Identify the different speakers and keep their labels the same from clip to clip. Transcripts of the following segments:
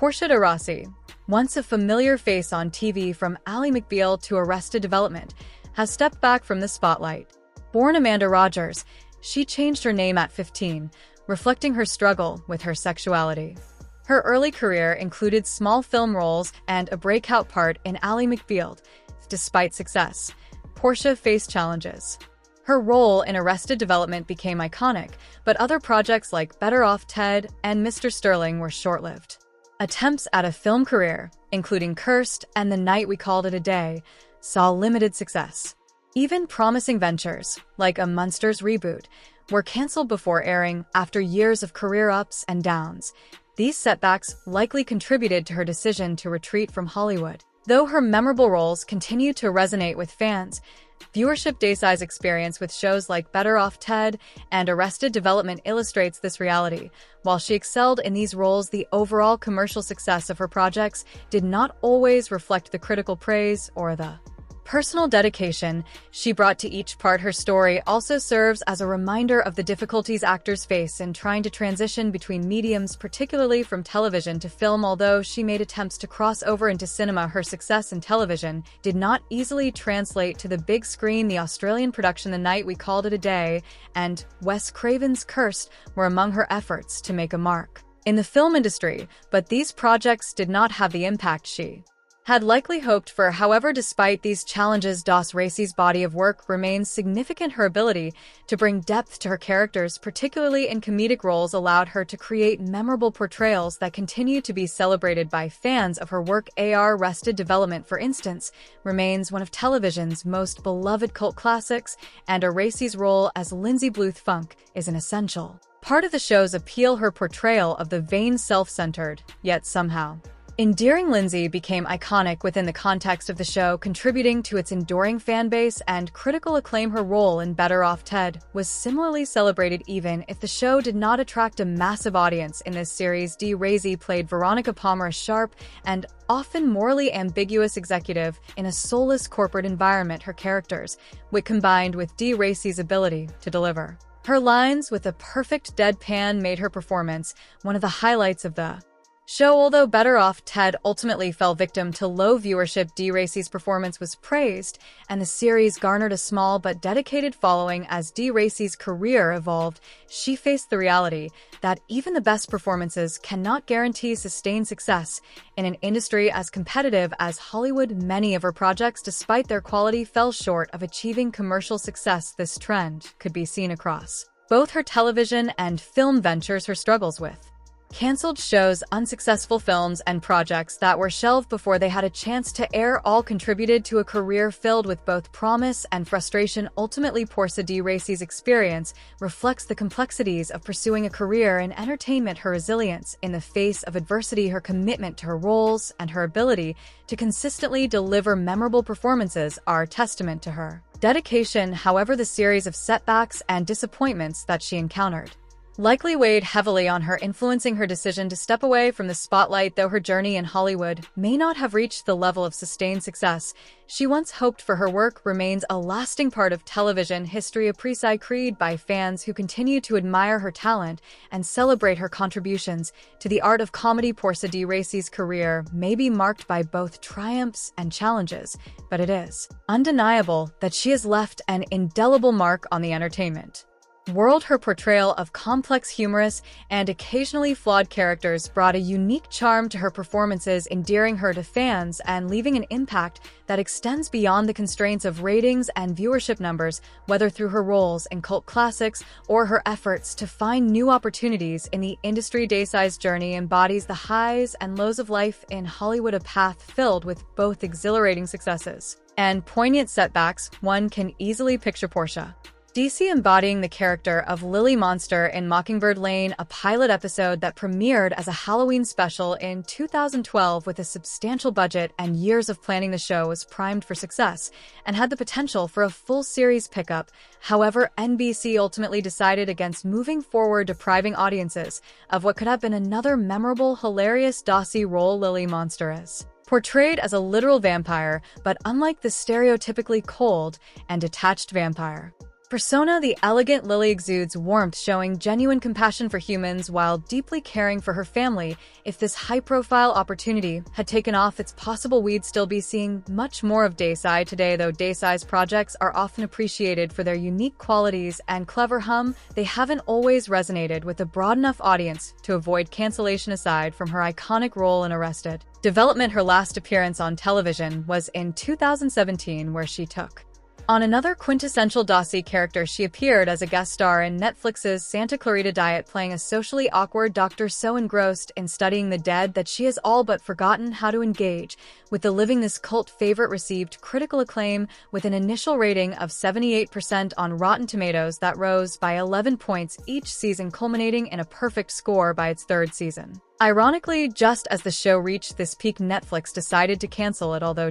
Speaker 1: Portia de Rossi, once a familiar face on TV from Ally McBeal to Arrested Development, has stepped back from the spotlight. Born Amanda Rogers, she changed her name at 15, reflecting her struggle with her sexuality. Her early career included small film roles and a breakout part in Ally McBeal. Despite success, Portia faced challenges. Her role in Arrested Development became iconic, but other projects like Better Off Ted and Mr. Sterling were short-lived. Attempts at a film career, including Cursed and The Night We Called It a Day, saw limited success. Even promising ventures, like a Munsters reboot, were canceled before airing after years of career ups and downs. These setbacks likely contributed to her decision to retreat from Hollywood. Though her memorable roles continue to resonate with fans, viewership Desai's experience with shows like Better Off Ted and Arrested Development illustrates this reality. While she excelled in these roles, the overall commercial success of her projects did not always reflect the critical praise or the personal dedication she brought to each part. Her story also serves as a reminder of the difficulties actors face in trying to transition between mediums, particularly from television to film. Although she made attempts to cross over into cinema, her success in television did not easily translate to the big screen. The Australian production The Night We Called It a Day and Wes Craven's Cursed were among her efforts to make a mark in the film industry, but these projects did not have the impact she had likely hoped for. However, despite these challenges, Rossi's body of work remains significant. Her ability to bring depth to her characters, particularly in comedic roles, allowed her to create memorable portrayals that continue to be celebrated by fans of her work. Arrested Development, for instance, remains one of television's most beloved cult classics, and Rossi's role as Lindsay Bluth Funk is an essential part of the show's appeal. Her portrayal of the vain, self-centered, yet somehow endearing Lindsay became iconic within the context of the show, contributing to its enduring fanbase and critical acclaim. Her role in Better Off Ted was similarly celebrated, even if the show did not attract a massive audience. In this series, Rossi played Veronica Palmer, a sharp and often morally ambiguous executive in a soulless corporate environment. Her character's wit combined with Rossi's ability to deliver her lines with a perfect deadpan made her performance one of the highlights of the show. Although Better Off Ted ultimately fell victim to low viewership, Rossi's performance was praised, and the series garnered a small but dedicated following. As Rossi's career evolved, she faced the reality that even the best performances cannot guarantee sustained success in an industry as competitive as Hollywood. Many of her projects, despite their quality, fell short of achieving commercial success. This trend could be seen across both her television and film ventures. Her struggles with canceled shows, unsuccessful films, and projects that were shelved before they had a chance to air all contributed to a career filled with both promise and frustration. Ultimately, Portia de Rossi's experience reflects the complexities of pursuing a career in entertainment. Her resilience in the face of adversity, her commitment to her roles, and her ability to consistently deliver memorable performances are testament to her dedication. However, the series of setbacks and disappointments that she encountered likely weighed heavily on her, influencing her decision to step away from the spotlight. Though her journey in Hollywood may not have reached the level of sustained success she once hoped for, her work remains a lasting part of television history, appreciated by fans who continue to admire her talent and celebrate her contributions to the art of comedy. Portia de Rossi's career may be marked by both triumphs and challenges, but it is undeniable that she has left an indelible mark on the entertainment world. Her portrayal of complex, humorous, and occasionally flawed characters brought a unique charm to her performances, endearing her to fans and leaving an impact that extends beyond the constraints of ratings and viewership numbers. Whether through her roles in cult classics or her efforts to find new opportunities in the industry, Desai's journey embodies the highs and lows of life in Hollywood, a path filled with both exhilarating successes and poignant setbacks. One can easily picture Portia DC embodying the character of Lily Monster in Mockingbird Lane, a pilot episode that premiered as a Halloween special in 2012. With a substantial budget and years of planning, the show was primed for success and had the potential for a full series pickup. However, NBC ultimately decided against moving forward, depriving audiences of what could have been another memorable, hilarious Dossie role. Lily Monster is portrayed as a literal vampire, but unlike the stereotypically cold and detached vampire Persona: the elegant Lily exudes warmth, showing genuine compassion for humans while deeply caring for her family. If this high-profile opportunity had taken off, it's possible we'd still be seeing much more of Desai today, though Desai's projects are often appreciated for their unique qualities and clever hum. They haven't always resonated with a broad enough audience to avoid cancellation. Aside from her iconic role in Arrested Development, her last appearance on television was in 2017, where she took on another quintessential Dossie character. She appeared as a guest star in Netflix's Santa Clarita Diet, playing a socially awkward doctor so engrossed in studying the dead that she has all but forgotten how to engage with the living. This cult favorite received critical acclaim with an initial rating of 78% on Rotten Tomatoes that rose by 11 points each season, culminating in a perfect score by its third season. Ironically, just as the show reached this peak, Netflix decided to cancel it. Although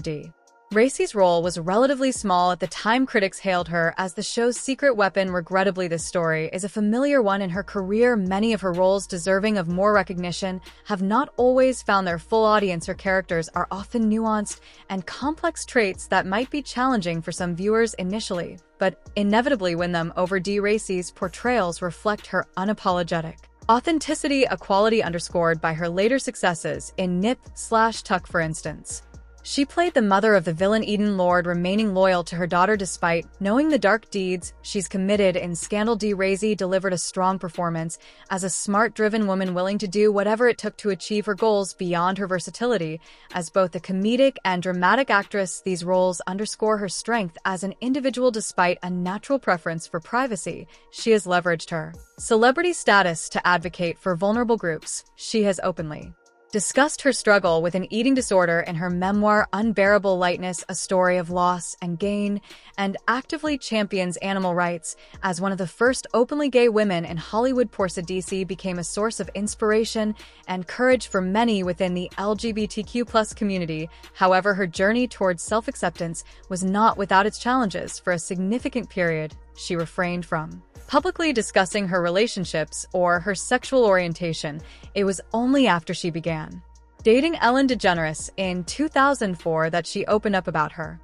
Speaker 1: Racey's role was relatively small at the time, critics hailed her as the show's secret weapon. Regrettably, this story is a familiar one in her career. Many of her roles deserving of more recognition have not always found their full audience. Her characters are often nuanced and complex traits that might be challenging for some viewers initially, but inevitably win them over. Racey's portrayals reflect her unapologetic authenticity, a quality underscored by her later successes in Nip/Tuck, for instance. She played the mother of the villain Eden Lord, remaining loyal to her daughter despite knowing the dark deeds she's committed in Scandal. Racey delivered a strong performance as a smart, driven woman willing to do whatever it took to achieve her goals. Beyond her versatility as both a comedic and dramatic actress, these roles underscore her strength as an individual. Despite a natural preference for privacy, she has leveraged her celebrity status to advocate for vulnerable groups. She has openly discussed her struggle with an eating disorder in her memoir Unbearable Lightness, a story of loss and gain, and actively champions animal rights. As one of the first openly gay women in Hollywood, Portia de Rossi became a source of inspiration and courage for many within the LGBTQ+ community. However, her journey towards self-acceptance was not without its challenges. For a significant period, she refrained from publicly discussing her relationships or her sexual orientation. It was only after she began dating Ellen DeGeneres in 2004 that she opened up about her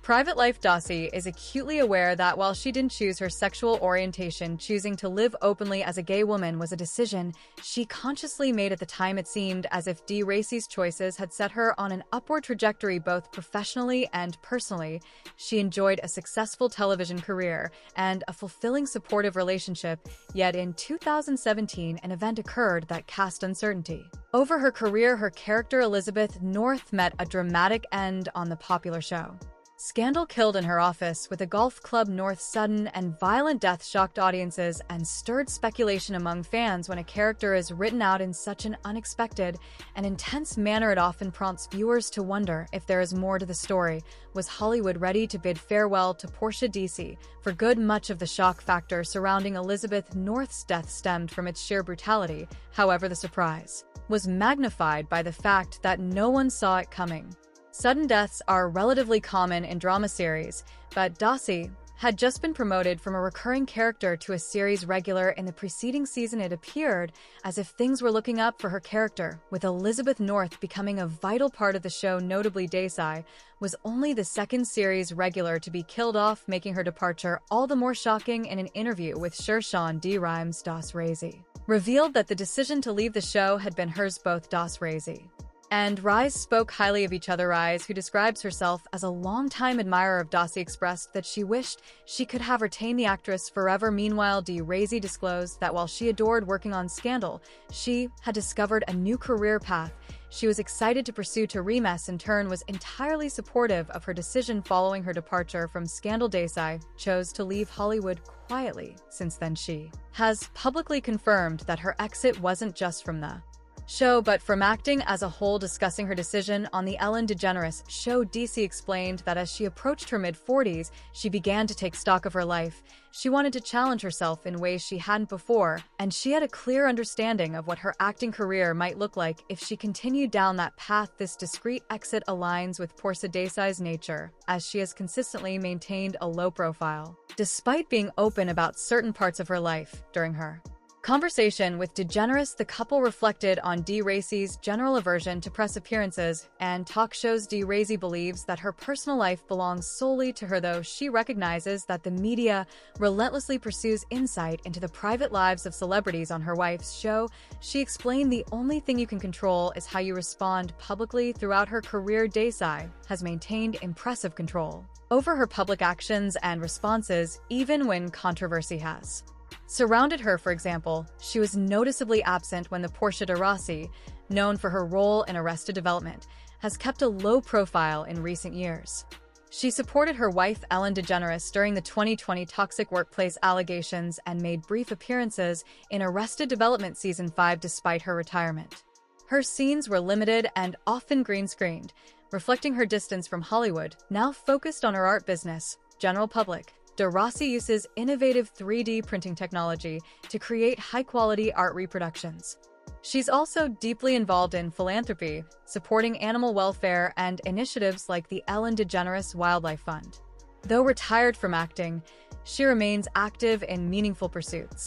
Speaker 1: private life. Dossie is acutely aware that while she didn't choose her sexual orientation, choosing to live openly as a gay woman was a decision she consciously made. At the time, it seemed as if Racey's choices had set her on an upward trajectory both professionally and personally. She enjoyed a successful television career and a fulfilling, supportive relationship, yet in 2017 an event occurred that cast uncertainty over her career. Her character Elizabeth North met a dramatic end on the popular show Scandal. Killed in her office with a golf club. North's sudden and violent death shocked audiences and stirred speculation among fans. When a character is written out in such an unexpected and intense manner, it often prompts viewers to wonder if there is more to the story. Was Hollywood ready to bid farewell to Portia de Rossi for good? Much of the shock factor surrounding Elizabeth North's death stemmed from its sheer brutality. However, the surprise was magnified by the fact that no one saw it coming. Sudden deaths are relatively common in drama series, but Dossie had just been promoted from a recurring character to a series regular in the preceding season. It appeared as if things were looking up for her character, with Elizabeth North becoming a vital part of the show. Notably, Desai was only the second series regular to be killed off, making her departure all the more shocking. In an interview with Sean D. Rhimes, Racey revealed that the decision to leave the show had been hers. Both Racey and Rise spoke highly of each other. Rise, who describes herself as a longtime admirer of Dossie, expressed that she wished she could have retained the actress forever. Meanwhile, Racey disclosed that while she adored working on Scandal, she had discovered a new career path she was excited to pursue. Remes, in turn, was entirely supportive of her decision following her departure from Scandal. Desai chose to leave Hollywood quietly. Since then, she has publicly confirmed that her exit wasn't just from the show, but from acting as a whole. Discussing her decision on the Ellen DeGeneres show, Racey explained that as she approached her mid-40s, she began to take stock of her life. She wanted to challenge herself in ways she hadn't before, and she had a clear understanding of what her acting career might look like if she continued down that path. This discreet exit aligns with Portia de Rossi's nature, as she has consistently maintained a low profile, despite being open about certain parts of her life. During her Conversation with DeGeneres, the couple reflected on De Rossi's general aversion to press appearances, and talk shows De Rossi believes that her personal life belongs solely to her, though she recognizes that the media relentlessly pursues insight into the private lives of celebrities. On her wife's show, she explained the only thing you can control is how you respond publicly. Throughout her career, Rossi has maintained impressive control over her public actions and responses, even when controversy has surrounded her. For example, she was noticeably absent when the Portia de Rossi, known for her role in Arrested Development, has kept a low profile in recent years. She supported her wife Ellen DeGeneres during the 2020 toxic workplace allegations and made brief appearances in Arrested Development Season 5 despite her retirement. Her scenes were limited and often green-screened, reflecting her distance from Hollywood, now focused on her art business. General public. De Rossi uses innovative 3D printing technology to create high-quality art reproductions. She's also deeply involved in philanthropy, supporting animal welfare and initiatives like the Ellen DeGeneres Wildlife Fund. Though retired from acting, she remains active in meaningful pursuits.